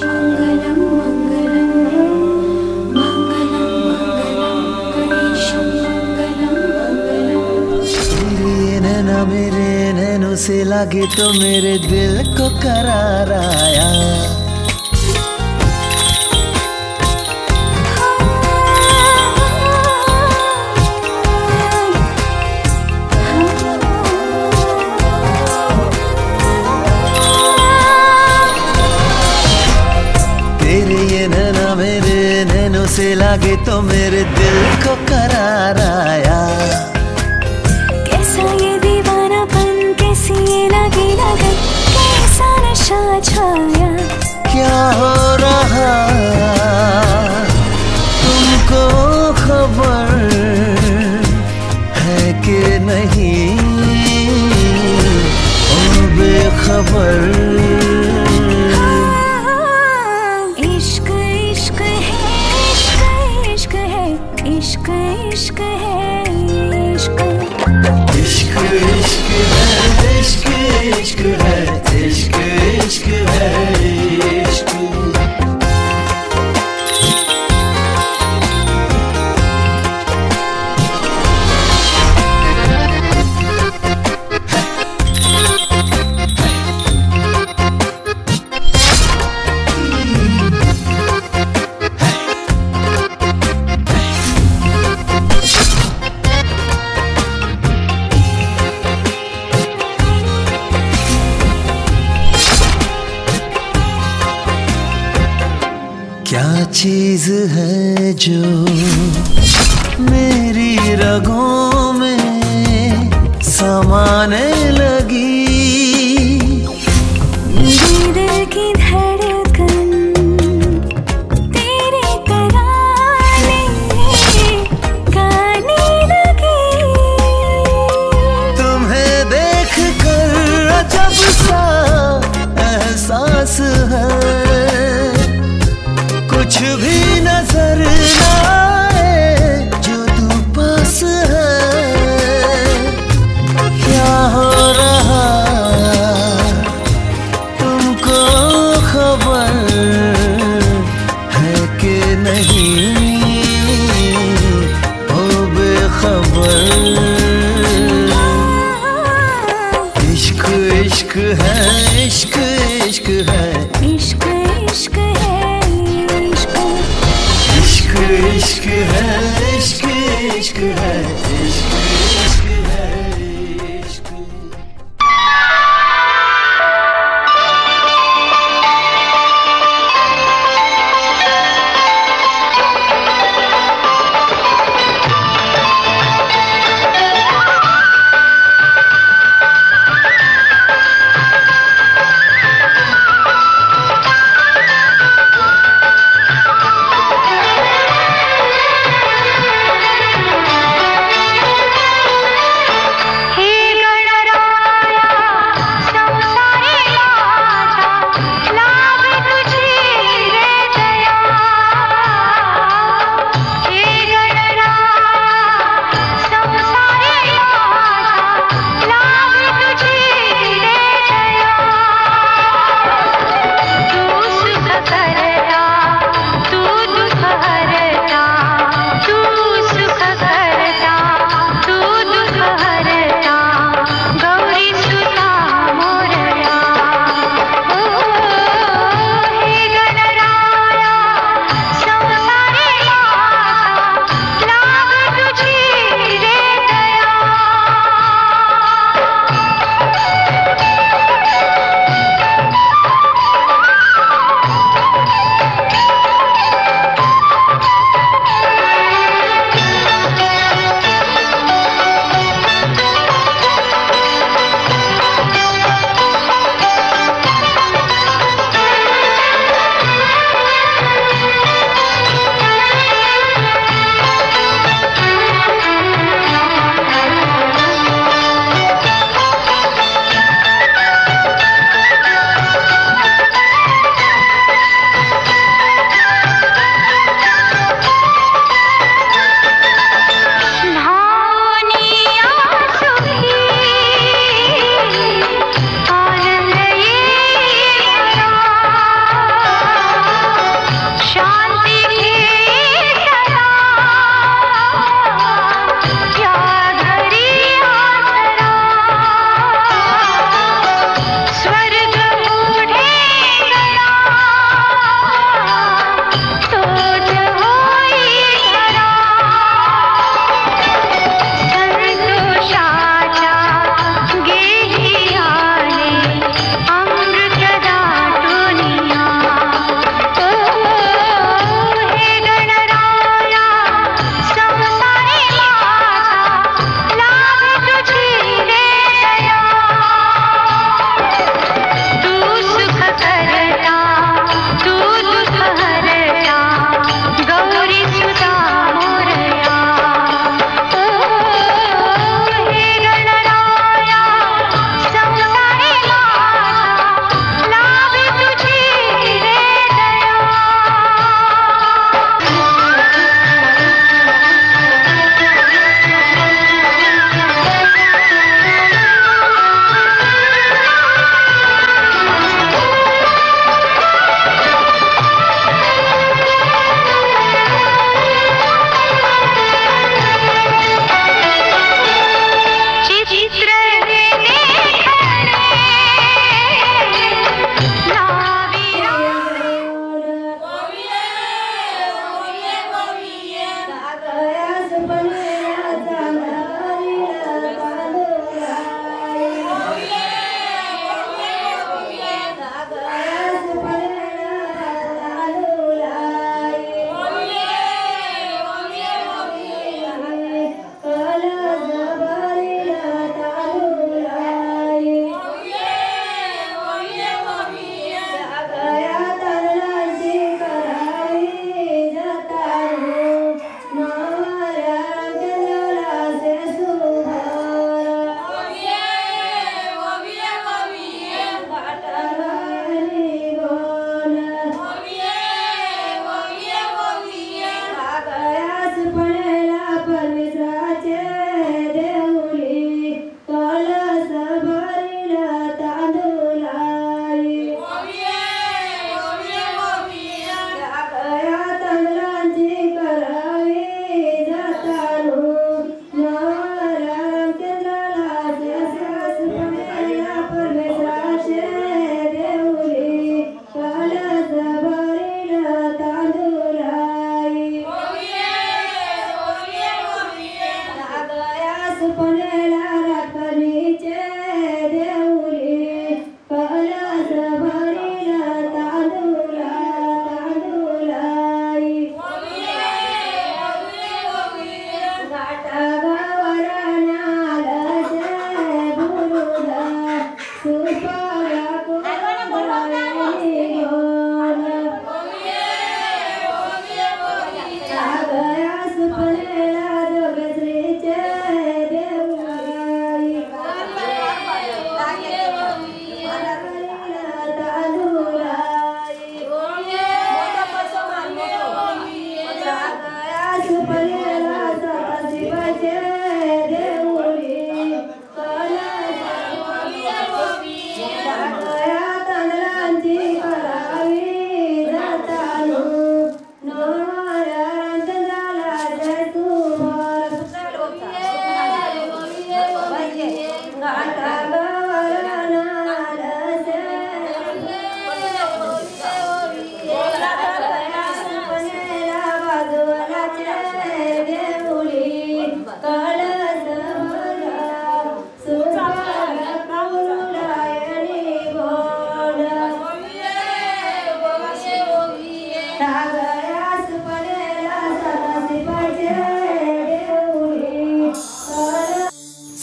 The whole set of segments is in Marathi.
मंगलम मंगलम मंगलम मंगलम गणेशम मंगलम मंगलम। तेरी नैना मेरे नैनों से लगे तो मेरे दिल को करार आया। से लगे तो मेरे दिल को करार आया। कैसा ये दीवानापन, कैसी ये लगी लगन, कैसा नशा छाया। क्या हो रहा तुमको खबर है कि नहीं, ओ बेखबर। इश्क इश्क है इश्क, इश्क इश्क है इश्क, इश्क है इश्क, इश्क है इश्क। क्या चीज है जो मेरी रगों में समाने लगी, दिल की धड़कन तेरे कराने गाने लगी। तुम्हें देख कर अजब सा एहसास है, कुछ भी नजर न आए जो तू पास है। क्या हो रहा तुमको खबर है कि नहीं, ओ बेखबर। इश्क इश्क है इश्क, इश्क है इश्क इश्क है इश्क, इश्क है इश्क, इश्क है इश्क, इश्क है इश्क।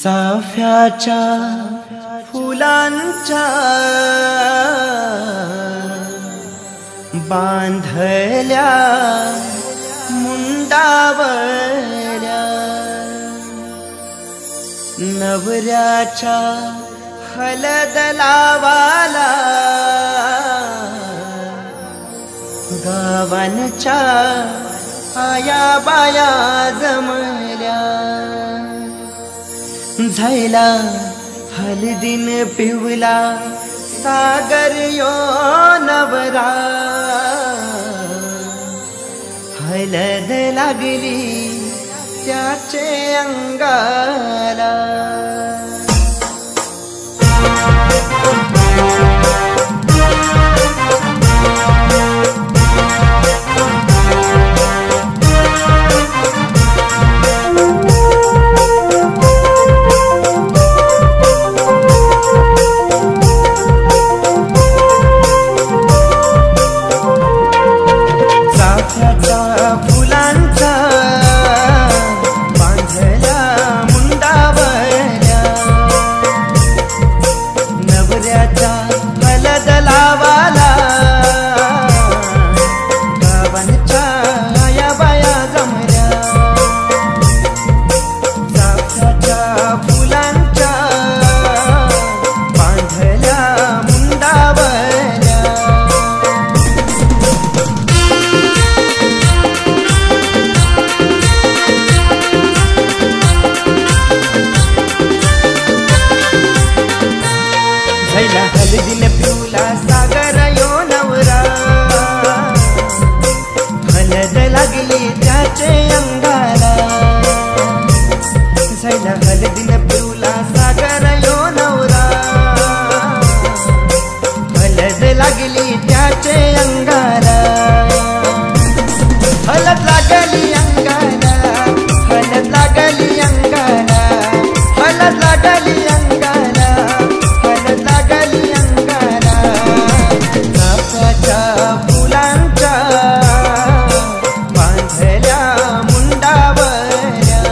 चाफ्याच्या फुलांच्या बांधल्या मुंडावल्या नवऱ्याच्या हळद लावाला गावांच्या आया बाया जमल्या झायला हळदीन पिवला सागर यो नवरा हळद लागली त्याचे अंगाला हळदीन पिवला सागर यो नवरा हळद लागली त्याचे अंगाला झायला हळदीन पिवला सागर यो नवरा हळद लागली त्याचे अंगाला हळद लागली अंगाला हळद लागली अंगाला हळद लागली अंगाला हळद लागली अंगाला चाफ्याच्या फुलांच्या बांधल्या मुंडावल्या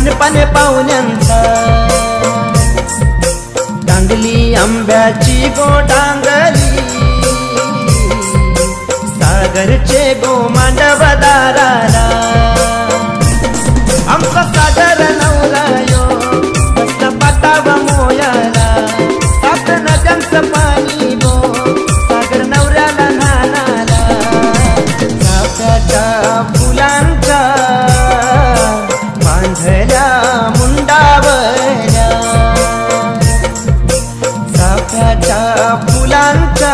मांडपाने पाहुण्यांचा डांगली आंब्याची गोडांगली सागरचे गो मांडव दाराला आमचा सागर नवरायो मस्त पाटावा मोयाला सात नद्यांचं पाणी गो सागर नवऱ्याला नानाला चाफ्याच्या फुलांच्या बांधल्या मुंडावल्या चाफ्याच्या फुलांच्या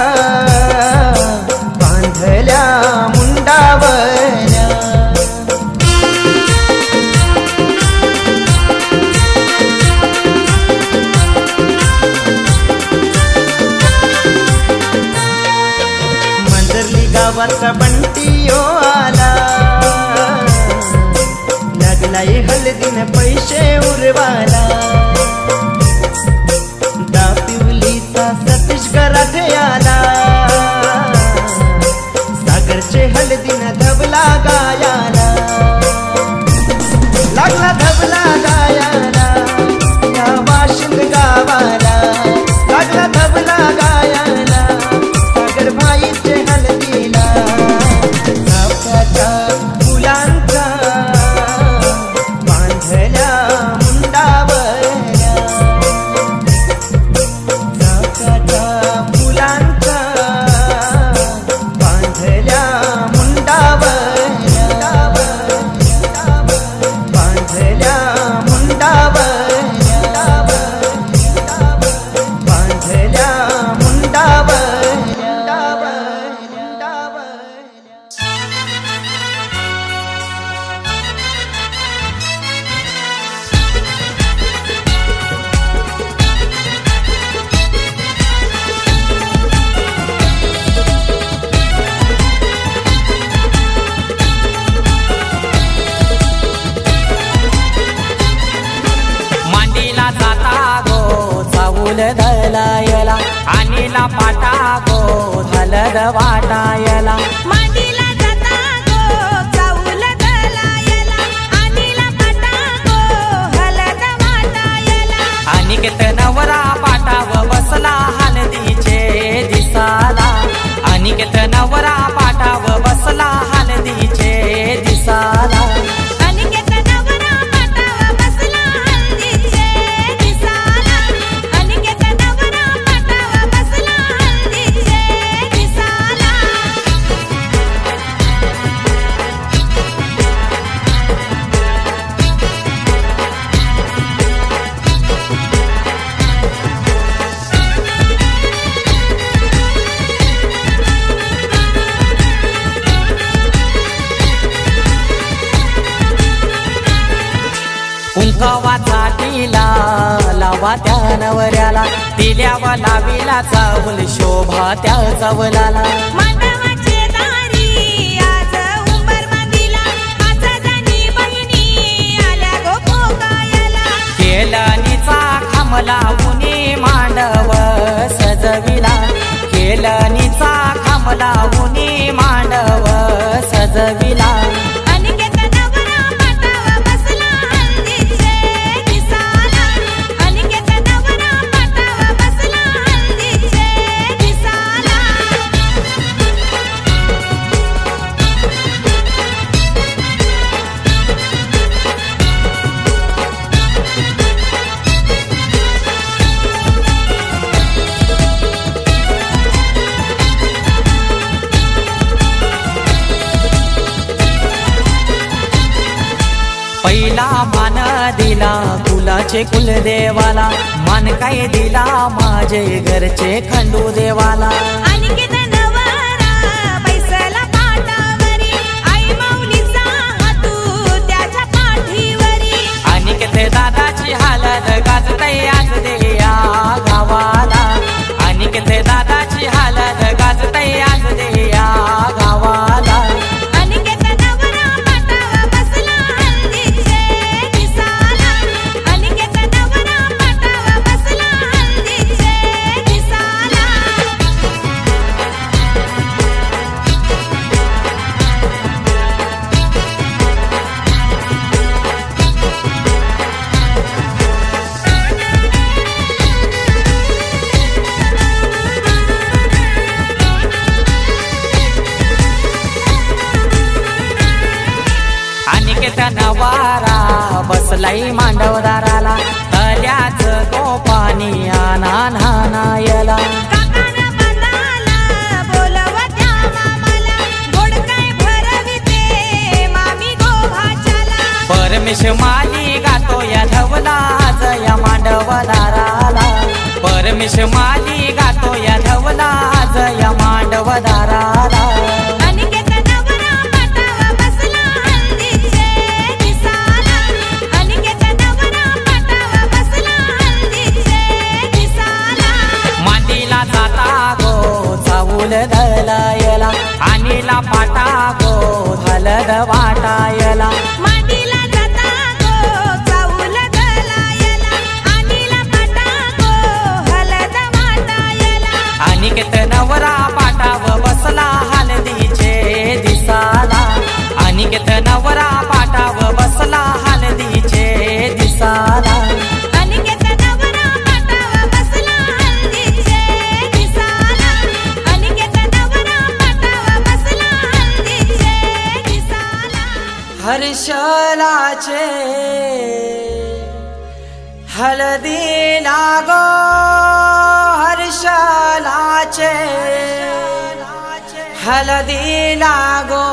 बांधल्या मुंडावल्या मंजरली गावाचा बंटियो आला लागलाय हलदीन पैसे उरवाला दापिवलीचा सतीश गराठे आला सागरचे हलदीन धबला गायाला लागला धबला गायाला या वाशिंद गावाला लागला धबला गायाला सागर भाईचे हलदीला चाफ्याच्या फुलांचा बांधल्या मुंडावल्या चाफ्याच्या फुलांचा बांधल्या मुंडावल्या बांधल्या मुंडावल्या बांधल्या मुंडावल्या मांडीला जाता गो चावूल धलायला आणीला पाटा गो हलद वाटायला मांडीला जाता गो चावूल धलायला आणीला पाटा गो हलद वाटायला अनिकेत नवरा पाटाव बसला हलदीचे दिसाला अनिकेत नवरा पाटाव बसला हलदीचे दिसाला अनिकेत नवरा पाटावा बसला हल्दीचे दिसाला अनिकेत नवरा पाटावा बसला हल्दीचे दिसाला कुंकवाचा टिला लावा त्या नवऱ्याला तिल्यावा लावीला चावल शोभा त्या चवलाला मांडवाचे दारी आज उंबर बांधिला आज जाणी बहिणी आल्या गो पोकायला केलनीचा खांबला उनी मांडव सजविला केलनीचा खांबला उनी मांडव सजविला अनिकेत नवरा पाटावा बसला हल्दीचे दिसाला अनिकेत नवरा पाटावा बसला हल्दीचे दिसाला पहिला मान दिला कुलाचे कुलदेवाला मान काय दिला माझे घरचे खंडू देवाला अनिकेत नवरा बैसला पाटावरी आई माऊलीचा हातू त्याच्या पाठीवरी अनिकेत दादाची हालत गाजतय आज दे या गावाला अनिकेत दादाची हालत गाजतय आज दे या गावाला अनिकेत नवरा पाटावा बसला हल्दीचे दिसाला अनिकेत नवरा पाटावा बसला हल्दीचे दिसाला ताई मांडवदाराला तल्याच गोपानी आना नानायला काकाना बंदाला बोलवत्या मामाला गोड काय भरविते मामी गोभाच्याला परमेश माली गातो या धवला आज या मांडवदाराला परमेश माली गातो या धवला आज या मांडवदाराला अनिकेत नवरा पाटावा बसला हल्दीचे दिसाला अनिकेत नवरा पाटावा बसला हल्दीचे दिसाला मांडीला जाता गो चावूल धलायला आणीला पाटा गो हलद वाटायला मांडीला जाता गो चाऊल दलायला अनिला पाटा गो हलद वाटायला अनिकेत नवरा पाटाव बसला हलदीचे दिसाला अनिकेत नवरा पाटाव बसला हलदीचे दिसाला अनिकेत नवरा पाटावा बसला हल्दीचे दिसाला अनिकेत नवरा पाटावा बसला हल्दीचे दिसाला हर्षलाचे हलदी लागो हर्षलाचे हलदी लागो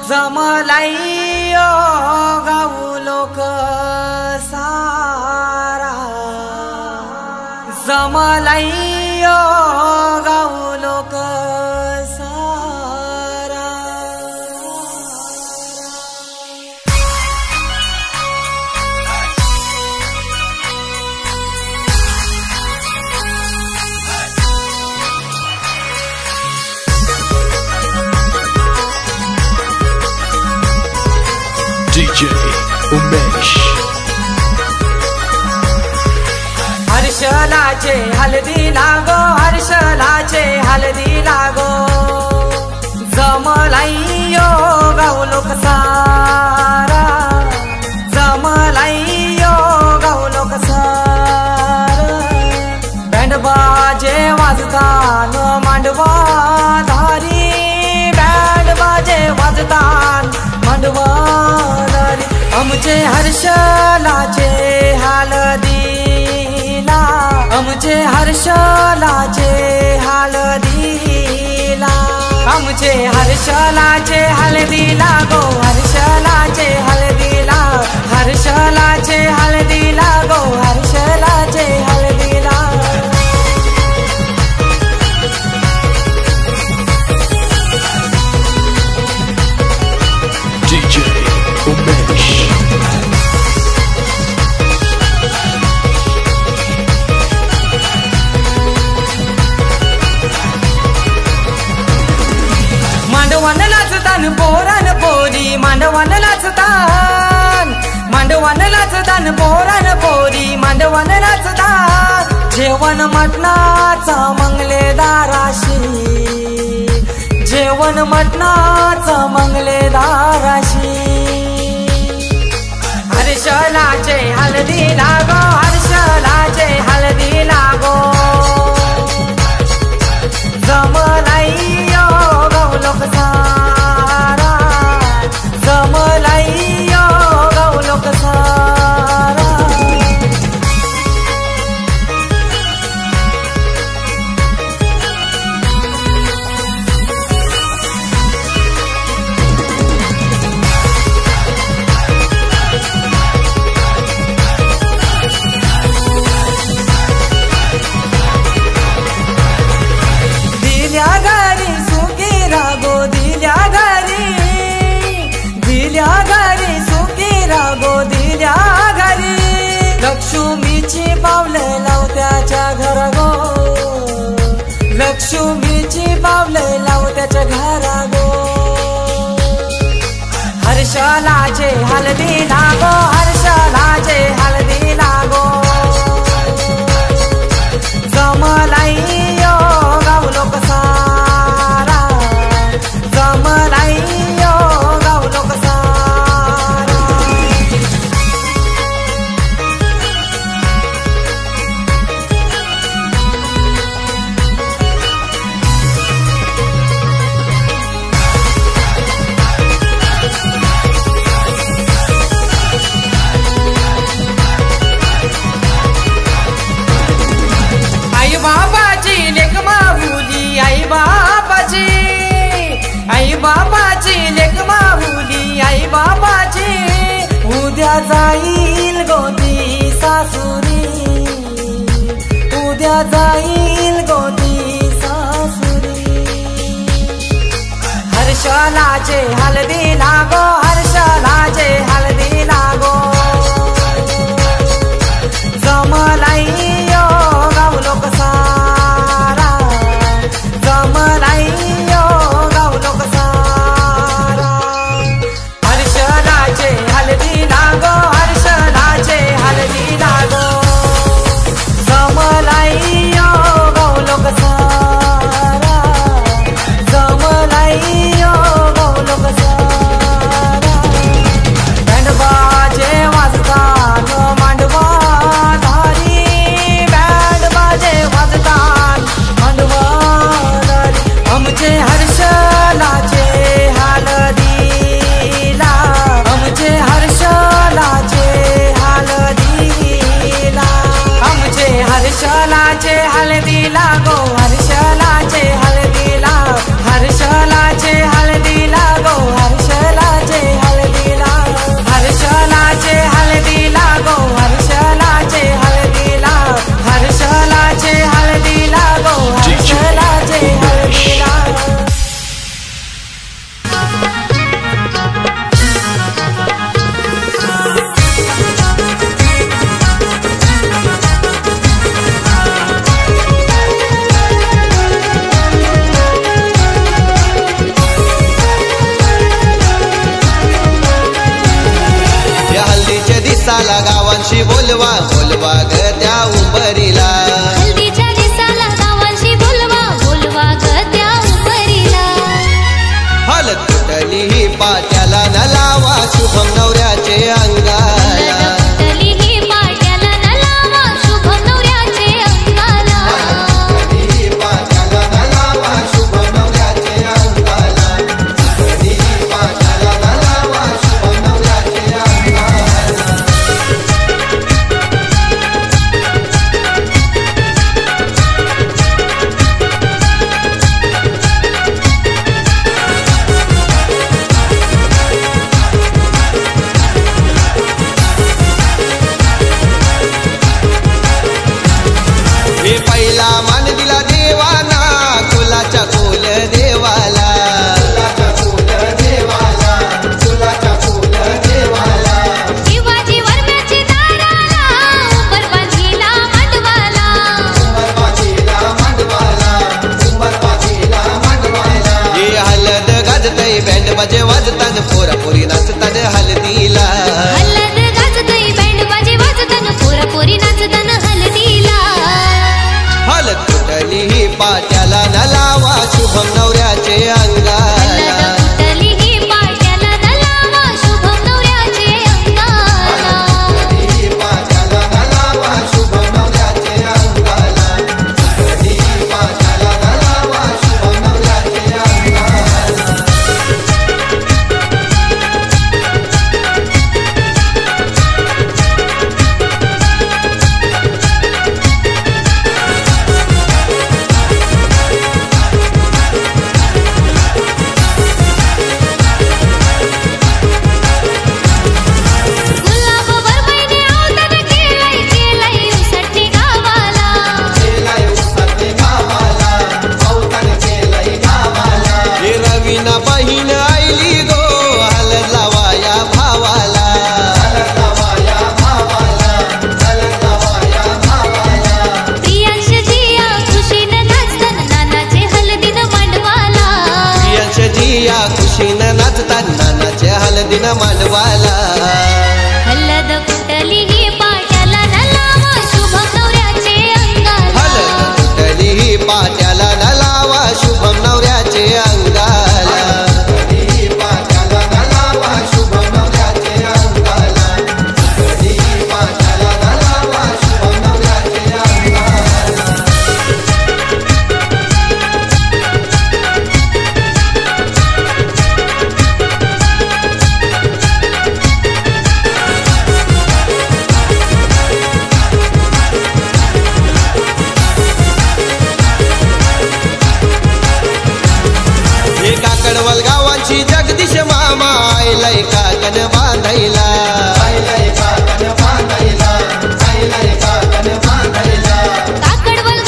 जमलाइयो गाऊ लोक सारा जमलाइयो गाऊ लोक सारा DJ Umesh. हर्षलाचे हलदी लागो हर्षलाचे हलदी लागो जमलाइयो गाऊ लोक सारा जमलाइयो गाऊ लोक सारा बँड बाजे वाजतान मांडवा धारी बँड बाजे वाजतान मांडवा धारी आमचे हर्षलाचे हलदीला आमचे हर्षलाचे हलदीला आमचे हर्षलाचे हलदीला गो हर्षलाचे हलदीला हर्षलाचे हलदीला गो हर्षलाचे हलदीला DJ Umesh. मांडवान नाचतान पोरान पोरी मांडवान नाचतान मांडवान नाचतान पोरान पोरी मांडवान नाचतान जेवण मटणाचा मंगलेदाराशी जेवण मटणाचा मंगलेदाराशी हर्षलाचे हलदी लागो हर्षलाचे हलदी लागो जमलाइयो गाऊ लोक सारा जमलाइयो गाऊ लोक सारा दिल्या घरी सुखी रागो दिल्या घरी सुखी रागो दिल्या घरी लक्ष्मीची पावले लावत्याच्या घर गो लक्ष्मीची पावले लावत्याच्या घरा गो हर्षलाचे हलदी लागो हर्षलाचे हलदी लागो जमलाइयो गाऊ लोक सारा जमलाइयो गाऊ लोक सारा जाईल गोदी सासुरी हर्षलाचे हळदी लागो हर्षलाचे हळदी लागो जमलाई यो गावलो कसारा जमलाई यो गावलो कसारा हर्षलाचे हळदी लागो हर्षलाचे हळदी लागो जमलाई यो गावलो कसारा जमलाई यो गावलो कसारा बँड बाजे वाजतात मांडवा आमचे हर्षलाचे हळदीला आमचे हर्षलाचे हळदीला आमचे हर्षलाचे हळदीला गो हर्षलाचे हळदीला हर्षलाचे हळदीला गो हर्षलाचे हळदीला हर्षलाचे हळदीला गो हर्षलाचे हळदीला हर्षलाचे हळदीला गो हर्षलाचे हळदीला या हल्दीच्या दिसाला गावांशी बोलवा बोलवा ग त्या उंबरीला हल्दीच्या दिसाला गावांशी बोलवा बोलवा ग त्या उंबरीला हलत तुटली ही पाट्याला न लावा शुभम नवऱ्याचे अंगाला तुटली ही पाट्याला न लावा शुभम नवऱ्याचे अंगाला ही पाट्याला न लावा शुभम नवऱ्याचे अंगाला ही पाट्याला न लावा शुभम नवऱ्याचे अंगाला हे पहिला मान दिला देवाना कुलाच्या कुल देवाला शिवाजी वर्म्याची दाराला उंबर बांधीला मांडवाला हे हलद गाजतय बँड बाजे वाजतान पोरा पोरी नाचतान हलदीला हलद गाजतय बँड बाजे वाजतान पोरा पोरी नाचतान हलदीला हलद तुटली ही पाट्याला न लावा शुभम नवऱ्याचे अंगाला तुटली ही पाट्याला न लावा शुभम नवऱ्याचे अंगाला ही पाट्याला न लावा शुभम नवऱ्याचे अंगाला ही पाट्याला न लावा शुभम नवऱ्याचे अंगाला गुलाब वरबैने आवतान केलंय उसाठी गावाला हे रवीना बहीण आईली गो हलद लावाया भावाला प्रियांश जिया खुशीनं नाचतान नानाचे हलदीन मांडवाला यश जिया खुशीनं नाचतात नानाचे हलदीन मांडवाला हलद कुटली ही पाट्याला न लावा शुभम नवऱ्याचे अंगाला हलद तुटली ही पाट्याला न लावा शुभम नवऱ्याचे अंगाला ही पाट्याला न लावा शुभम नवऱ्याचे अंगाला ही पाट्याला न लावा शुभम नवऱ्याचे अंगाला कडवल गावांची जगदीश मामा आयलाय काकन बांधायला काकडवल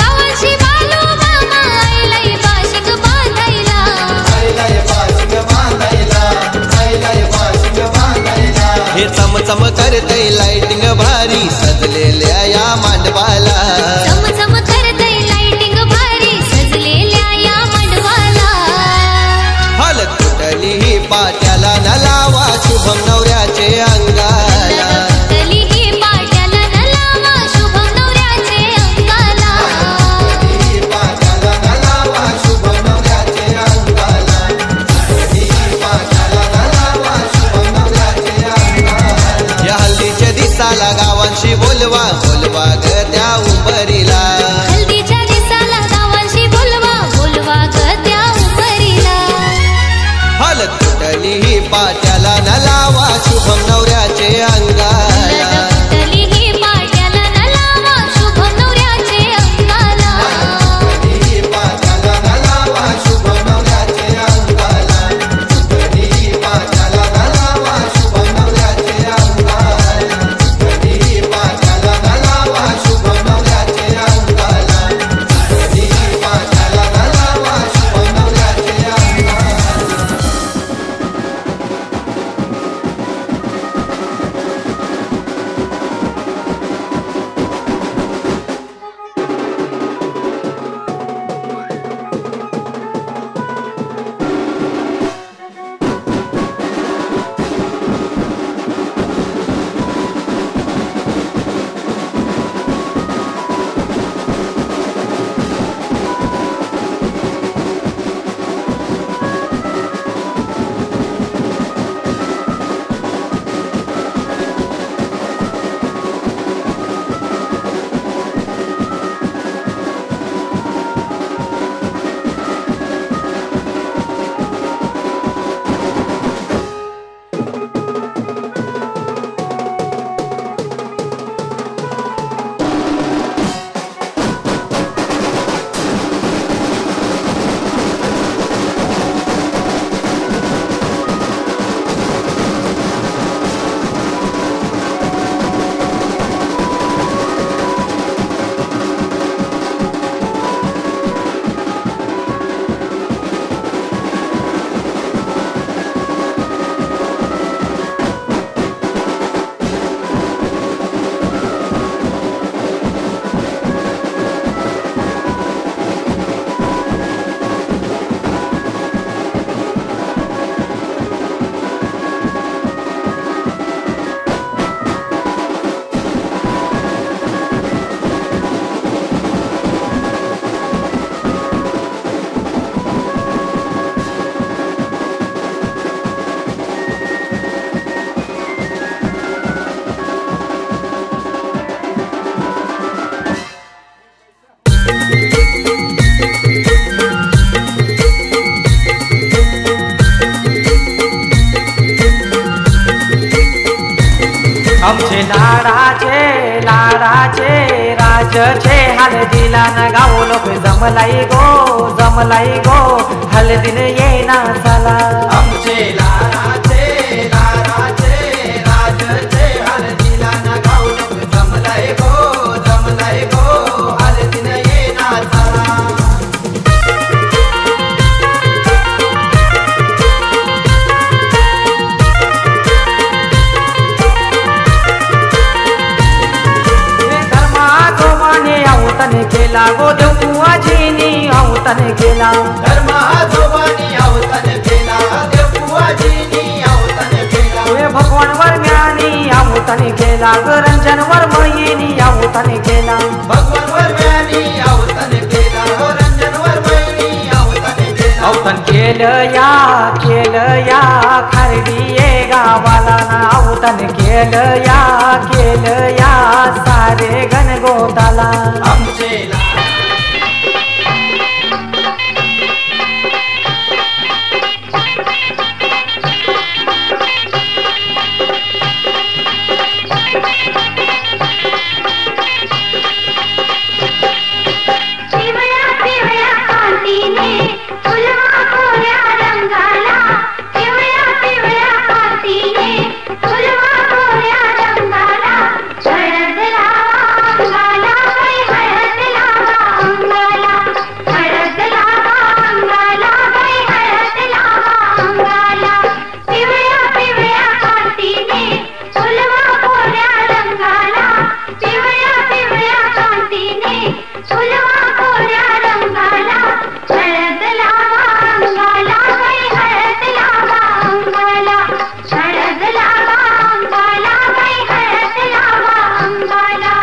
शुभम नवऱ्याचे अंगाला कुठली ही पाट्याला न लावा शुभम नवऱ्याचे अंगाला ही पाट्याला न लावा शुभम नवऱ्याचे अंगाला ही पाट्याला न लावा शुभम नवऱ्याचे अंगाला ही पाट्याला न लावा शुभम नवऱ्याचे अंगाला ही पाट्याला न लावा शुभम नवऱ्याचे अंगाला आमचे लाडाचे राजचे हळदीला न गाव लोक जमलाई गो हळदीने येना चला आमचे लाडाचे राजचे हळदीला न गाव लोक जमलाय गो हळदीने येना चला केला गो देवपुआजीनी अवतन केला धर्मा जोबानी अवतन केला देवपुआजीनी अवतन केला भगवान वर्म्यानी अवतन केला रंजन वर्मयीनी अवतन केला भगवान वर्म्यानी अवतन केला रंजन वर्मयीनी अवतन केला अवतन केलं या खरडीये गावाला ना अवतन केलं या सारे गणगोताला आमचे पिवळ्या पिवळ्या कांतीने फुलवा कोऱ्या रंगाला पिवळ्या पिवळ्या कांतीने फुलवा कोऱ्या रंगाला हळद लावा अंगाला बाई हळद लावा अंगाला हळद लावा अंगाला बाई हळद लावा अंगाला पिवळ्या पिवळ्या कांतीने फुलवा कोऱ्या रंगाला पिवळ्या पिवळ्या कांतीने फुलवा कोऱ्या रंगाला हळद लावा अंगाला बाई हळद लावा अंगाला हळद लावा अंगाला बाई हळद लावा अंगाला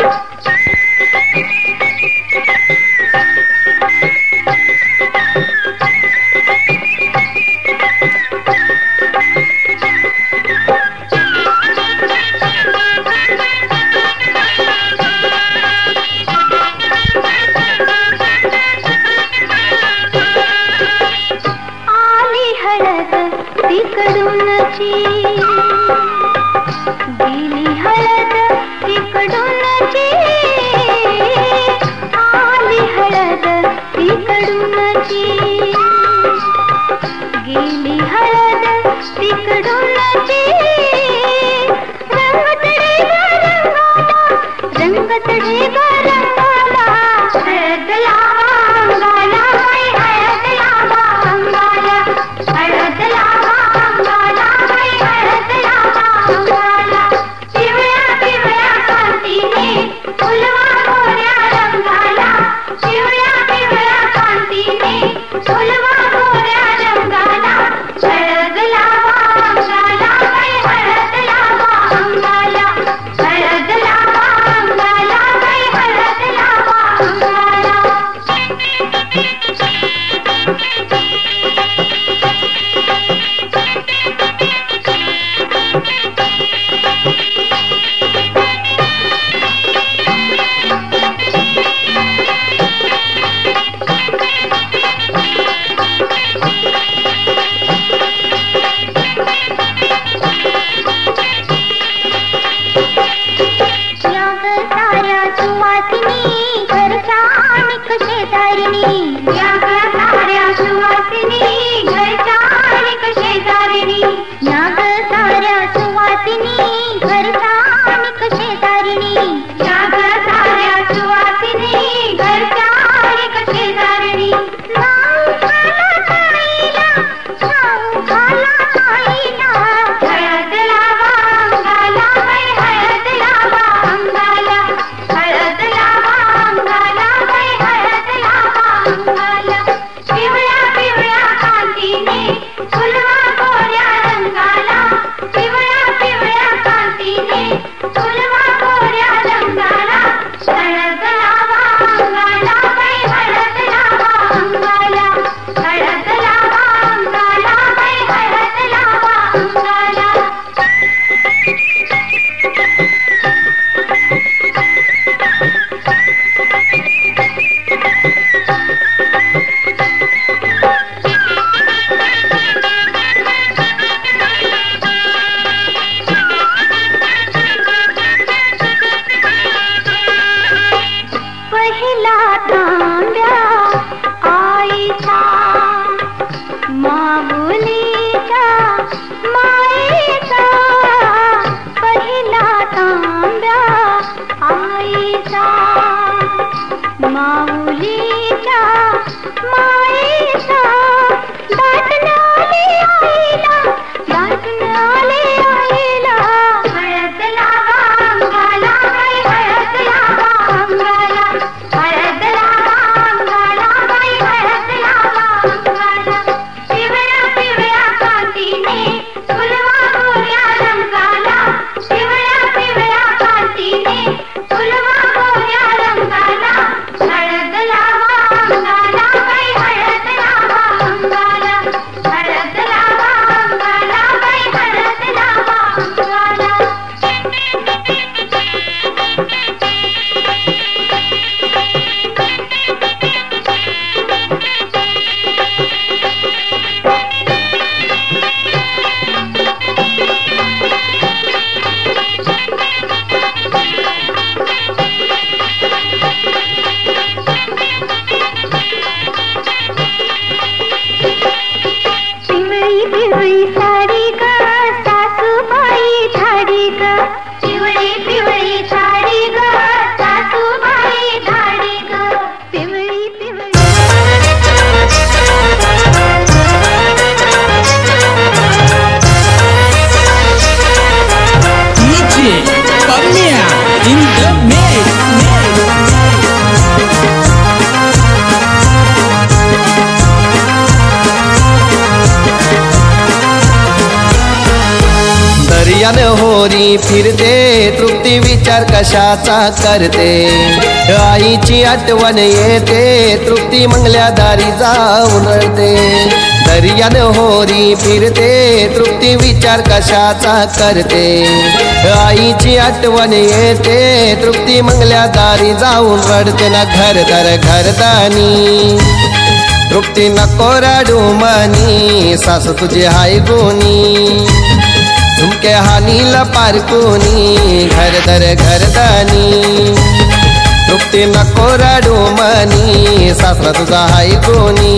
तांब्या आईचा माऊलीच्या मायेचा पहिला तांब्या आईचा माऊलीच्या मायेचा दाटून आले आईला दाटून आले आईला हळद लावा अंगाला बाई हळद लावा अंगाला हळद लावा अंगाला बाई हळद लावा अंगाला पिवळ्या पिवळ्या कांतीने फुलवा गोऱ्या रंगाला पिवळ्या पिवळ्या कांतीने फुलवा गोऱ्या रंगाला हळद लावा अंगाला बाई हळद लावा अंगाला हळद लावा अंगाला बाई हळद लावा अंगाला पिवळी पिवळी साडी ग सासूबाई धाडी ग पिवळी पिवळी साडी ग सासूबाई धाडी ग पिवळी पिवळी DJ Pamia in the mix. दर्यान होरी फिरते तृप्ती विचार कशाचा करते आईची आठवण येते तृप्ती मंगल्या दारी जाऊन रडते दर्यान होरी फिरते तृप्ती विचार कशाचा करते आईची आठवण येते तृप्ती मंगल्या दारी जाऊन रडते ना घरदानी तृप्ती नको रडू मनी सासू तुझी हाय गुणी झुमके हानीला पारकुनी घरदानी तृप्ती नको रडू मनी सासरा तुझा हाय गुणी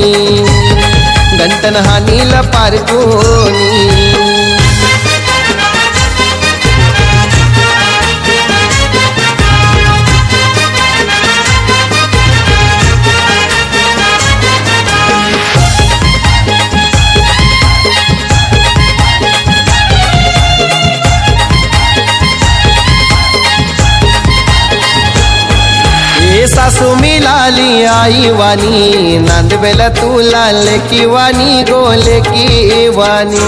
गंटन हानीला पारकुनी सासू मिलाली आई वाणी नांदवेला तुला लेकी वाणी गोले की वाणी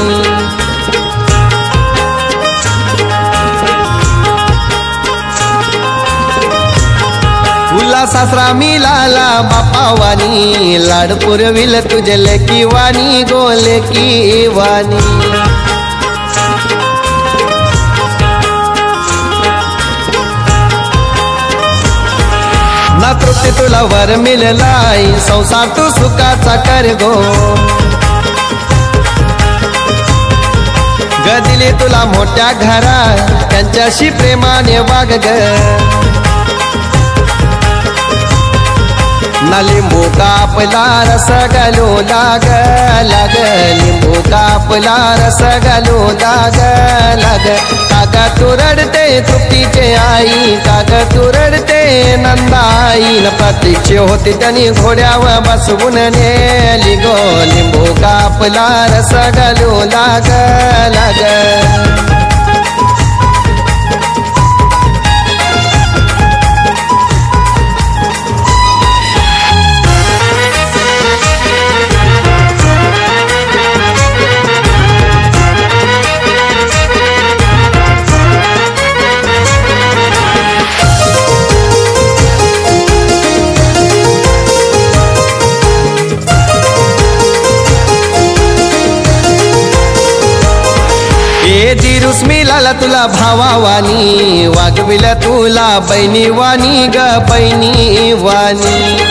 तुला सासरा मिलाला बापा वाणी लाड पुरविल तुझे लेकी वाणी गोले की वाणी ना तृप्ती तुला वर मिळलाई संसार तू सुखाचा कर गो ग दिली तुला मोठ्या घरात त्यांच्याशी प्रेमाने वाग ग ना लिंबू कापला रस घालू लाग लिंबू कापला रस घालू लाग काका तू रडते तृप्तीचे आई काका तू रडते नंदाई न प्रतीक्षे होती त्यांनी घोड्यावर बसवून नेली गो लिंबू कापला रस घालू लाग दिरुस मिलाला तुला भावावानी वागविला तुला बहिणी वाणी ग बहिणी वाणी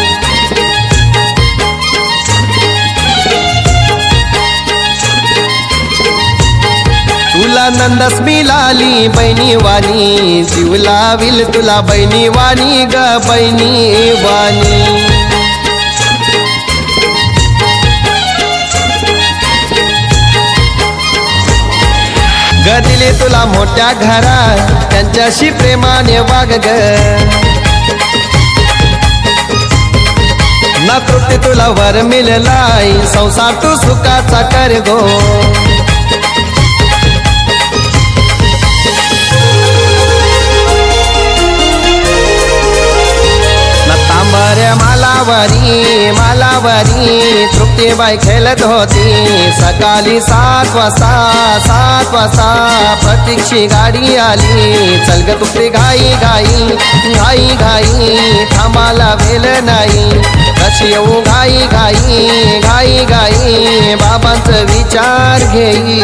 तुला नंदस मिलाली बहिणी वाणी जीव लाविल तुला बहिणी वाणी ग बहिणी वाणी तुला मोठ्या घरात त्यांच्याशी प्रेमाने वाग ग ना तृप्ती तुला वर मिळालाय संसार तू सुखाचा कर गो तांबऱ्या मालावरी तृप्तीबाई खेळत होती सकाळी 7 वाजता प्रतीक्षी गाडी आली चल ग तृप्ती घाई थांबाला वेळ नाही कशी येऊ घाई बाबांचा विचार घेई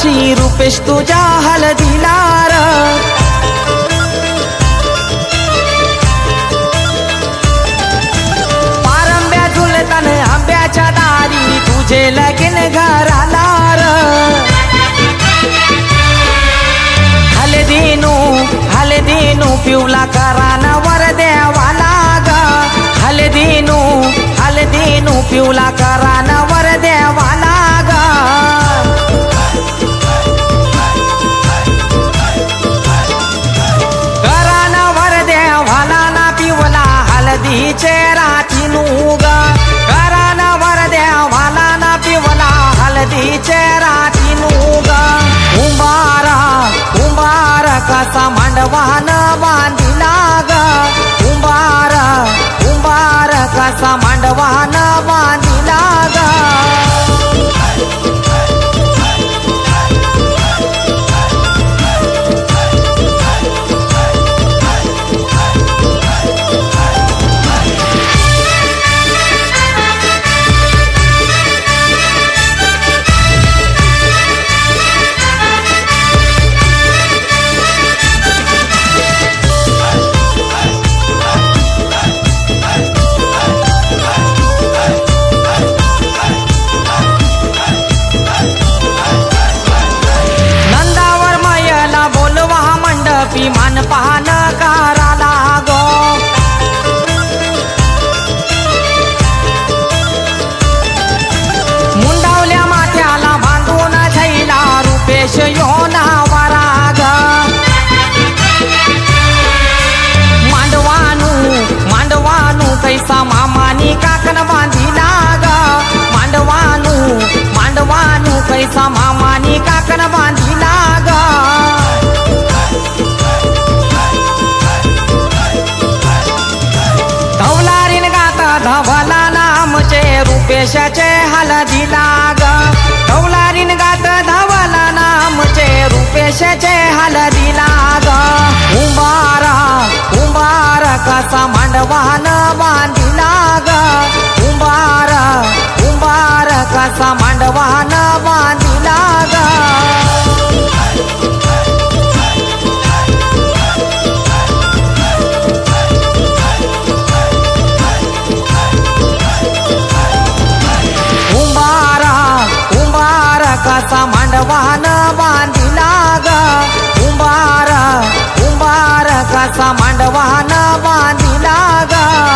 दादाची रुपेश तुझ्या हळदीला र पारंब्या झुलतान आंब्याच्या दारी तुझे लगीन घराला र हलदीनू पिवला करानावर देवाला ग हलदीनू पिवला करानावर देवाला ग करानावर देवाला ना पिवला हलदीचे रातीनू ग करानावर देवाला ना पिवला हलदीचे रातीनू ग कुंभार कसा मांडवान बांधिला ग कुंभार कसा मांडवान बांधिला ग मान पाहन कराला गो मुंडावल्या माथ्याला बांधून छैला रुपेश योना वराग मांडवानू कैसा मामानी काकन बांधिला ग मांडवानू कैसा मामानी काकन बांधिला ग धवला नामचे रुपेशाचे हळदीला ग धवलारीन गात धवला नामचे रुपेशाचे हळदीला ग कुंभार कसा मांडवान बांधिला ग कुंभार कसा मांडवान बांधिला ग कसा मांडवान बांधिला ग कुंभार कसा मांडवान बांधिला ग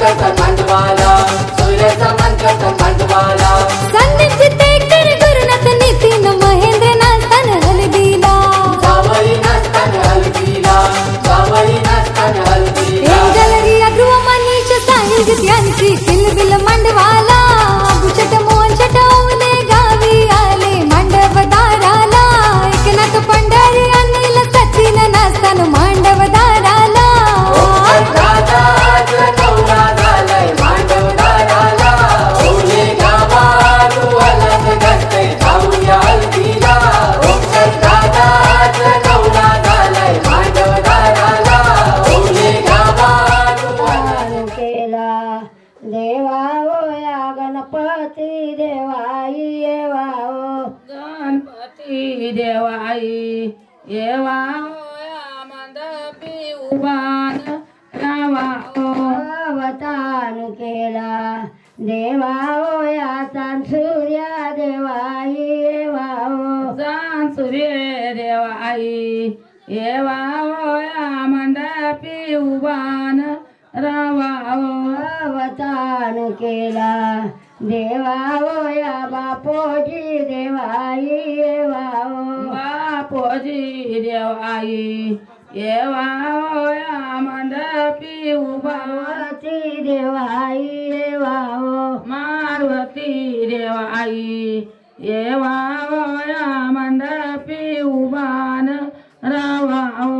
मंडवाला सूर्याचा मंत्र मंडवाला सान्निध्य ते कर गुरुनाथ नितीन महेंद्र नाथन हलदीला जावळी नाचताना हलदीला जावळी नाचताना हलदीला गॅलरिया ध्रुव मनीष साहिल ज्ञानची किलबिल मांडवाला भूषट मोहन छटवले गावी आले मांडवदाराला एकनाथ पंढरी अनिल सचिन नाचताना मांडवदाराला दादा आज नवरा झालाय मांडवदाराला ओले गावारू अलग गस्ते जाऊया हलदीला दादा आज नवरा झालाय मांडवदाराला ओले गावारू केला देवा या गणपती देवाई येवाओ गणपती देवाई येवाया मंडपी उभान रावाओ अवतान केला देवा या सूर्या देवाई येवाओ जान सूर्य देवाई येवाया मंडपी उभान रावाओ अवतान केला देवा या बापोजी देवाई येवाओ बापोजी देवाई येवाया मंडपी उभाती ती देवाई येवाओ मारुती देवाई येवाया मंडपी उभान रावाओ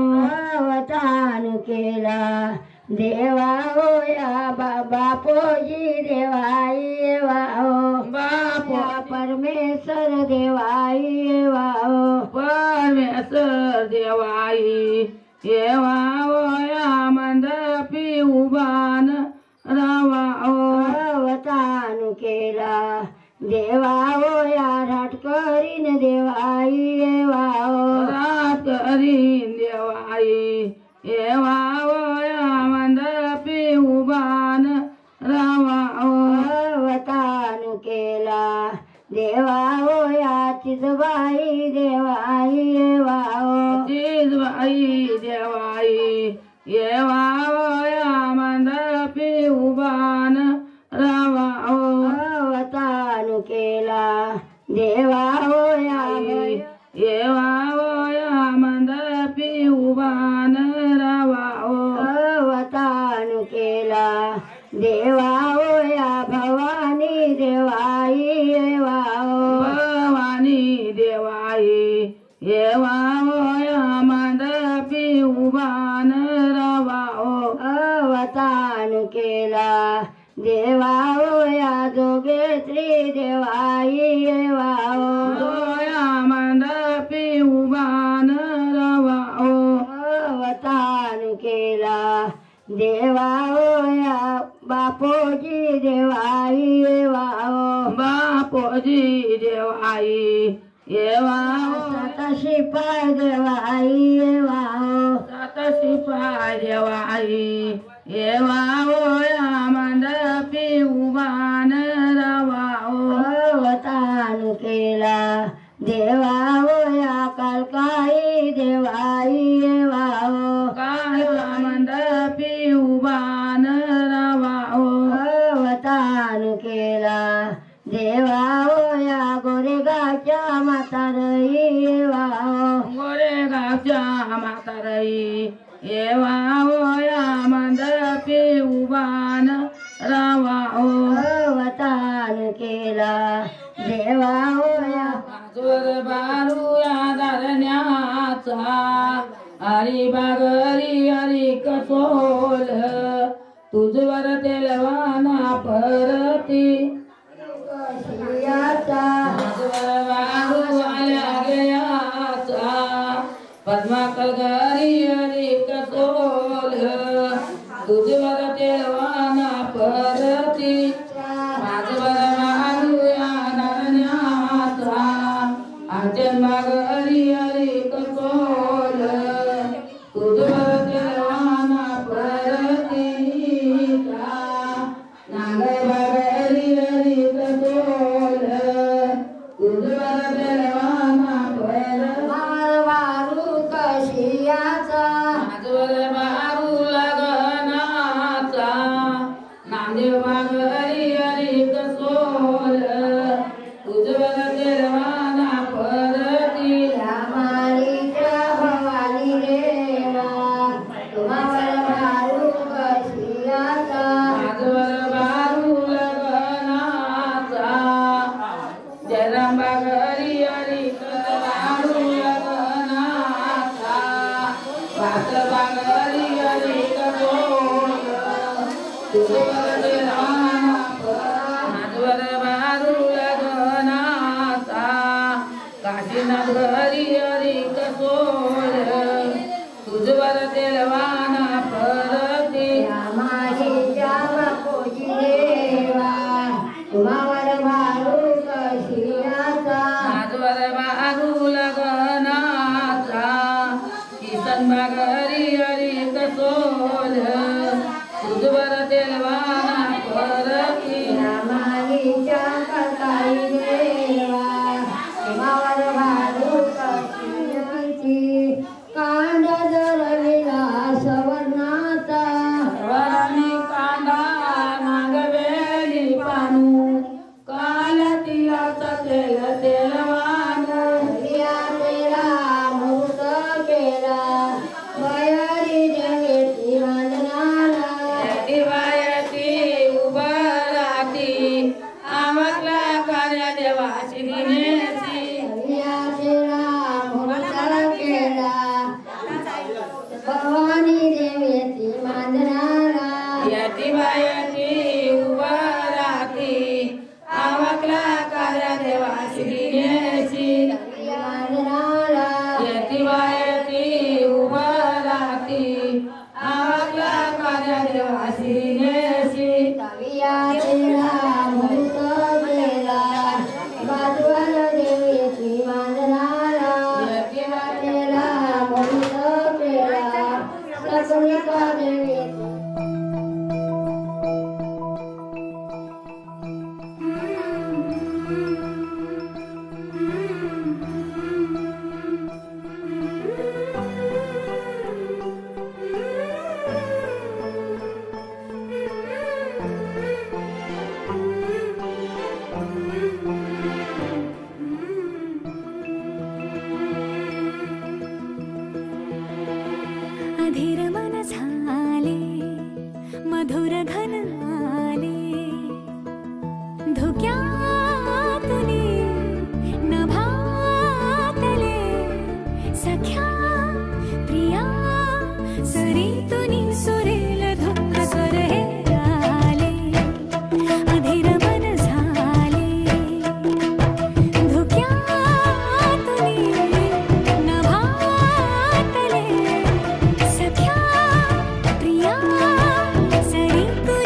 अवतान केला देवा या बापोजी देवाई येवाओ बापो परमेश्वर देवाई येवाओ परमेश्वर देवाई येवाया मंडपी उभान रावाओ अवतान केला देवा या राटकरीन देवाई येवाओ रात करीन देवाई येवाया मंडपी उभान रावाओ अवतान केला देवा या चिजबाई देवाई येवाओ जिजबाई देवाई येवाया मंडपी उभान रावाओ अवतान केला देवा या येवाया मंडपी उभान रावाओ अवतान केला देवा या भवानी देवाई येवाओ भवानी देवाई येवाया मंडपी उभान रावाओ अवतान केला देवा या जोगेश्री देवाई येवाओ दोया मंडपी उभान रावाओ अवतान केला देवा या बापोजी देवाई येवाओ बापोजी देवाई येवाओ शिपाय देवाई येवाओ सात शिपाय देवाई येवाया मंडपी उभान रावाओ अवतान केला देवा या कालकाई देवाई येवाओ काय मंडपी उभान रावाओ अवतान केला देवा या गोरेगावच्या म्हातारई येवाओ गोरेगावच्या म्हातारई येवाया मंडपी उभान रावाओ अवतान केला देवा या जोर बारूया धरण्याचा हरी बागरी हरी कसोल तुझवर तेलवाना परती जोर बारू आल्या गेयाचा पद्माकर घरी हरी कसोल तुझवर तेलवाना परती माझवर मारूया धरण्याचा आजन मागरी हरी कसोल तुझवर तेलवाना परती नागय बागरी हरी कसोल तुझवर तेलवाना परती वारू कशियाचा माझवर बारू लगनाचा तुझवर देवाना माझवर बारूळ गणाचा काशीनाथ घरी हरी कसोल तुझवर देवाना परती माईच्या बापोची देवा तुम्हावर भारू कशियाचा माझवर बारूळ गणाचा किसन घरी हरी कसोल तुझवर देवाना परती माईच्या कटाई देवा तुम्हावर भारू कशियाची कांड दरविला सवर्णाचा वराने कांदा मागवेली पानू काल तिळाचा तेल तेलवानू या तेरा मुहूर्त केला बयारी जगेती वंदनाला दिवायती उभं राहती आवकला कार्य देवाची दिनेची या तेरा मुहूर्त केला भवानी देवेती वंदनाला यतिवायती उभं राहती आवकला कार्य देवाची दिनेची वंदनाला यतिवायती उभं राहती आवकला कार्य देवाची दिनेची या तेरा मुहूर्त केला बाजूवर देवेती वंदनाला या तेरा मुहूर्त केला सगळीका देवेती अधीर मन झाले मधुर घन आले धुक्यातुनी नभातले सख्या प्रिया सरीतुनी सुरेल धुंद स्वर हे आले अधीर मन झाले धुक्यातुनी नभातले सख्या प्रिया सरीतुनी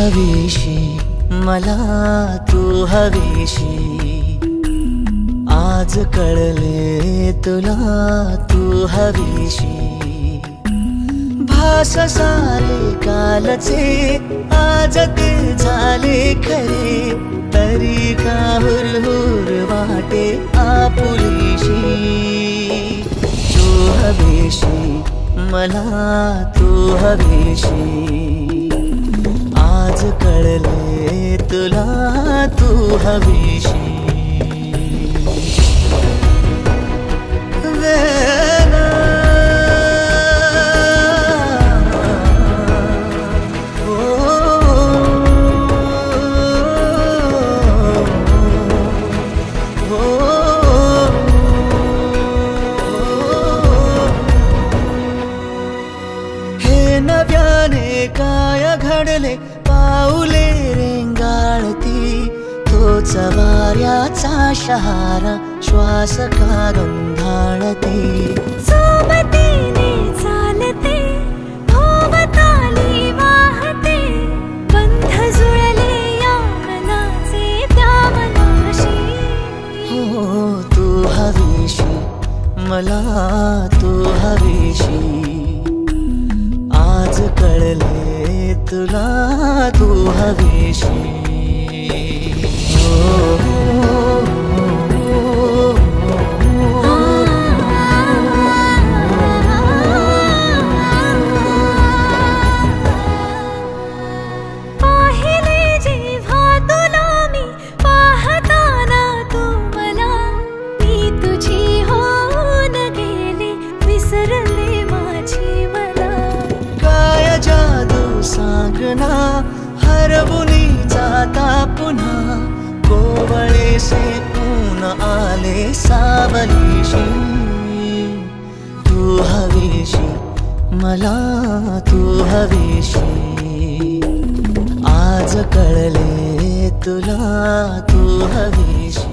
हवीशी मला तू हवीशी आज कळले तुला तू हवीशी भास सारे कालचे आज ते झाले खरे तरी का हुरहुर वाटे आपुलीशी तू हवीशी मला तू हवीशी आज कळले तुला तू हवीशी काय घडले पाऊले रेंगाळती तोच वाऱ्याचा शहारा श्वास का गंधाळते सोबतीने चालते भोवताली वाहते बंध जुळले या मनाचे त्या मनाशी हो तू हवीशी मला तू हवीशी आज कळले तुला तू हवीशी पाहिले जेव्हा तुला मी पाहताना तू मला मी तुझी होऊन गेले विसरले माझी मला काय जादू सांगना हरवुनी जाता पुन्हा कोवळे से ऊन आले सावलीशी तू हवीशी मला तू हवीशी आज कळले तुला तू हवीशी